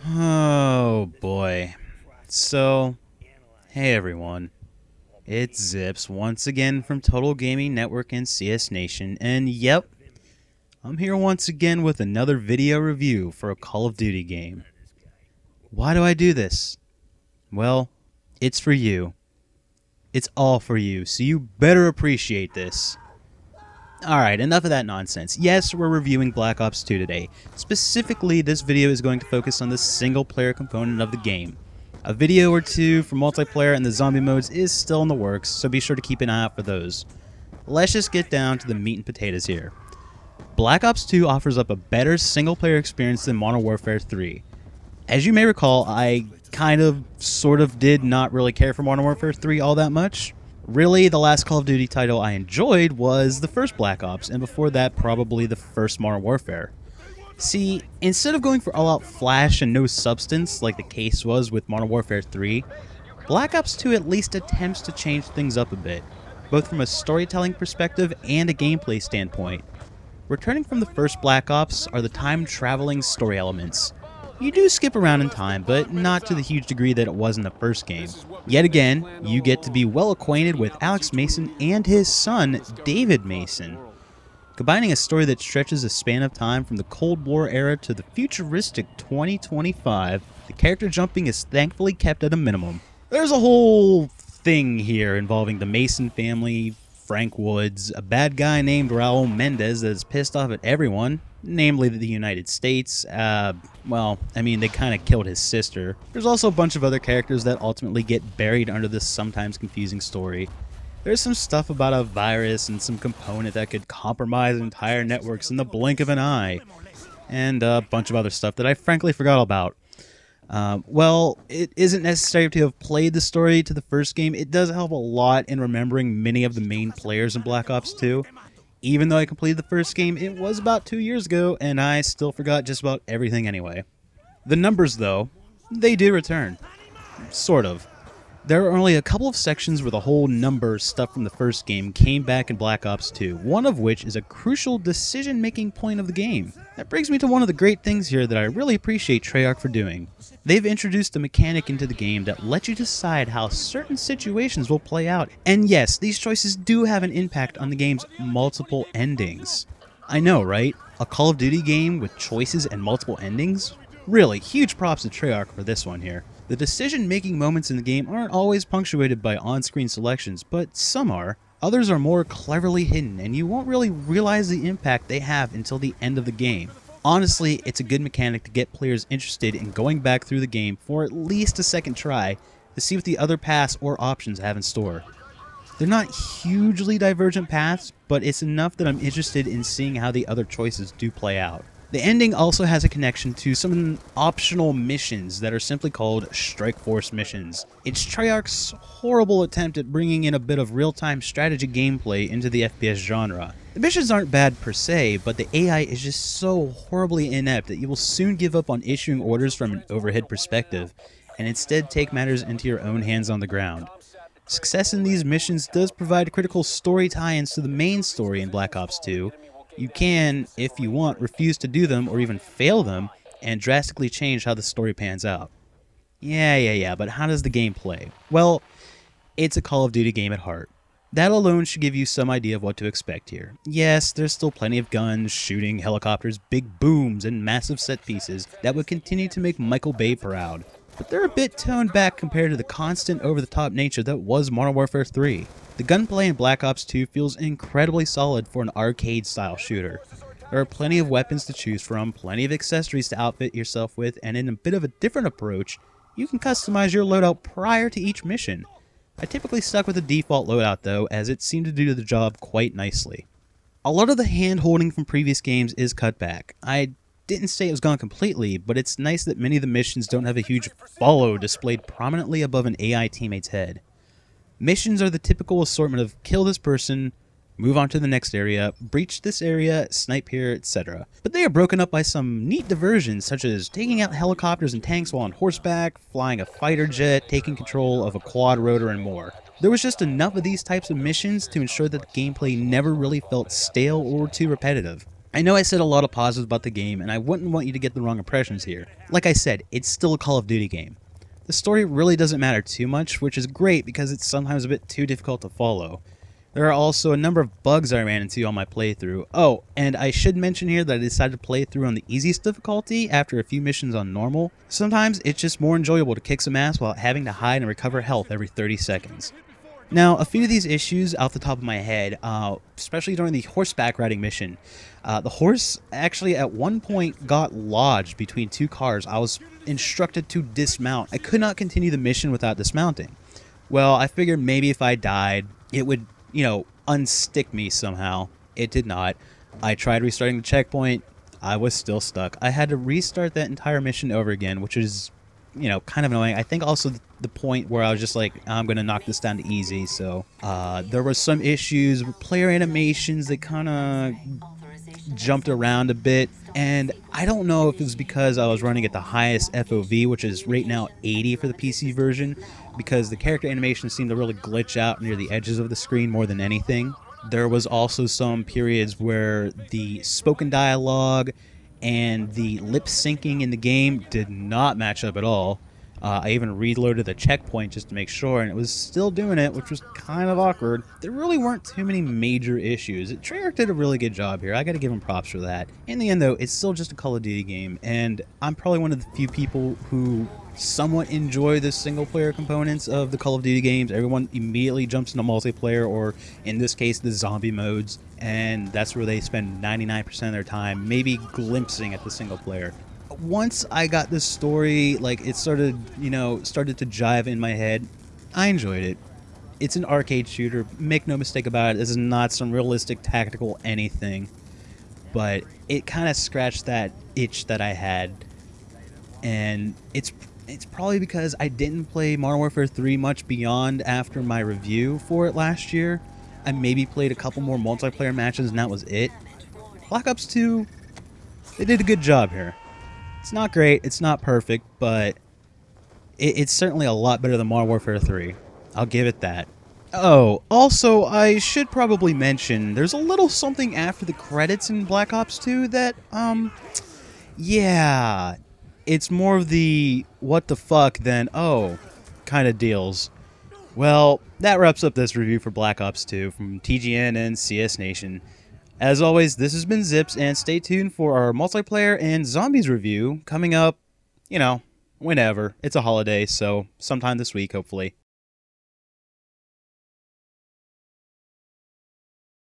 Oh boy. So, hey everyone. It's Zips once again from Total Gaming Network and CS Nation, and yep, I'm here once again with another video review for a Call of Duty game. Why do I do this? Well, it's for you. It's all for you, so you better appreciate this. Alright, enough of that nonsense. Yes, we're reviewing Black Ops 2 today. Specifically, this video is going to focus on the single-player component of the game. A video or two for multiplayer and the zombie modes is still in the works, so be sure to keep an eye out for those. Let's just get down to the meat and potatoes here. Black Ops 2 offers up a better single-player experience than Modern Warfare 3. As you may recall, I sort of did not really care for Modern Warfare 3 all that much. Really, the last Call of Duty title I enjoyed was the first Black Ops, and before that, probably the first Modern Warfare. See, instead of going for all-out flash and no substance like the case was with Modern Warfare 3, Black Ops 2 at least attempts to change things up a bit, both from a storytelling perspective and a gameplay standpoint. Returning from the first Black Ops are the time-traveling story elements. You do skip around in time, but not to the huge degree that it was in the first game. Yet again, you get to be well acquainted with Alex Mason and his son, David Mason. Combining a story that stretches a span of time from the Cold War era to the futuristic 2025, the character jumping is thankfully kept at a minimum. There's a whole thing here involving the Mason family, Frank Woods, a bad guy named Raul Mendez that is pissed off at everyone, namely the United States. Well, I mean, they kind of killed his sister. There's also a bunch of other characters that ultimately get buried under this sometimes confusing story. There's some stuff about a virus and some component that could compromise entire networks in the blink of an eye, and a bunch of other stuff that I frankly forgot about. Well, it isn't necessary to have played the story to the first game. It does help a lot in remembering many of the main players in Black Ops 2. Even though I completed the first game, it was about 2 years ago, and I still forgot just about everything anyway. The numbers, though, they do return. Sort of. There are only a couple of sections where the whole numbers stuff from the first game came back in Black Ops 2, one of which is a crucial decision-making point of the game. That brings me to one of the great things here that I really appreciate Treyarch for doing. They've introduced a mechanic into the game that lets you decide how certain situations will play out, and yes, these choices do have an impact on the game's multiple endings. I know, right? A Call of Duty game with choices and multiple endings? Really, huge props to Treyarch for this one here. The decision-making moments in the game aren't always punctuated by on-screen selections, but some are. Others are more cleverly hidden, and you won't really realize the impact they have until the end of the game. Honestly, it's a good mechanic to get players interested in going back through the game for at least a second try to see what the other paths or options have in store. They're not hugely divergent paths, but it's enough that I'm interested in seeing how the other choices do play out. The ending also has a connection to some optional missions that are simply called Strike Force missions. It's Treyarch's horrible attempt at bringing in a bit of real-time strategy gameplay into the FPS genre. The missions aren't bad per se, but the AI is just so horribly inept that you will soon give up on issuing orders from an overhead perspective, and instead take matters into your own hands on the ground. Success in these missions does provide critical story tie-ins to the main story in Black Ops 2. You can, if you want, refuse to do them or even fail them and drastically change how the story pans out. Yeah, but how does the game play? Well, it's a Call of Duty game at heart. That alone should give you some idea of what to expect here. Yes, there's still plenty of guns, shooting, helicopters, big booms, and massive set pieces that would continue to make Michael Bay proud. But they're a bit toned back compared to the constant over-the-top nature that was Modern Warfare 3. The gunplay in Black Ops 2 feels incredibly solid for an arcade-style shooter. There are plenty of weapons to choose from, plenty of accessories to outfit yourself with, and in a bit of a different approach, you can customize your loadout prior to each mission. I typically stuck with the default loadout though, as it seemed to do the job quite nicely. A lot of the hand-holding from previous games is cut back. I didn't say it was gone completely, but it's nice that many of the missions don't have a huge follow displayed prominently above an AI teammate's head. Missions are the typical assortment of kill this person, move on to the next area, breach this area, snipe here, etc. But they are broken up by some neat diversions, such as taking out helicopters and tanks while on horseback, flying a fighter jet, taking control of a quad rotor, and more. There was just enough of these types of missions to ensure that the gameplay never really felt stale or too repetitive. I know I said a lot of positives about the game, and I wouldn't want you to get the wrong impressions here. Like I said, it's still a Call of Duty game. The story really doesn't matter too much, which is great because it's sometimes a bit too difficult to follow. There are also a number of bugs I ran into on my playthrough. Oh, and I should mention here that I decided to play through on the easiest difficulty after a few missions on normal. Sometimes it's just more enjoyable to kick some ass while having to hide and recover health every 30 seconds. Now, a few of these issues off the top of my head, especially during the horseback riding mission. The horse actually at one point got lodged between two cars. I was instructed to dismount. I could not continue the mission without dismounting. Well, I figured maybe if I died, it would, unstick me somehow. It did not. I tried restarting the checkpoint. I was still stuck. I had to restart that entire mission over again, which is, kind of annoying. I think also the point where I was just like, I'm going to knock this down to easy. So there were some issues with player animations that kind of jumped around a bit. And I don't know if it was because I was running at the highest FOV, which is right now 80 for the PC version, because the character animations seemed to really glitch out near the edges of the screen more than anything. There was also some periods where the spoken dialogue and the lip syncing in the game did not match up at all. I even reloaded the checkpoint just to make sure, and it was still doing it, which was kind of awkward. There really weren't too many major issues. Treyarch did a really good job here. I gotta give him props for that. In the end, though, it's still just a Call of Duty game, and I'm probably one of the few people who somewhat enjoy the single-player components of the Call of Duty games. Everyone immediately jumps into multiplayer, or in this case, the zombie modes, and that's where they spend 99% of their time, maybe glimpsing at the single player. Once I got this story, it started to jive in my head, I enjoyed it. It's an arcade shooter, make no mistake about it. This is not some realistic tactical anything, but it kind of scratched that itch that I had, and it's probably because I didn't play Modern Warfare 3 much beyond after my review for it last year. I maybe played a couple more multiplayer matches and that was it. Black Ops 2, they did a good job here. It's not great, it's not perfect, but it's certainly a lot better than Modern Warfare 3. I'll give it that. Oh, also, I should probably mention, there's a little something after the credits in Black Ops 2 that, yeah, it's more of the what the fuck than, oh, kind of deals. Well, that wraps up this review for Black Ops 2 from TGN and CS Nation. As always, this has been Zips, and stay tuned for our multiplayer and zombies review coming up, whenever. It's a holiday, so sometime this week, hopefully.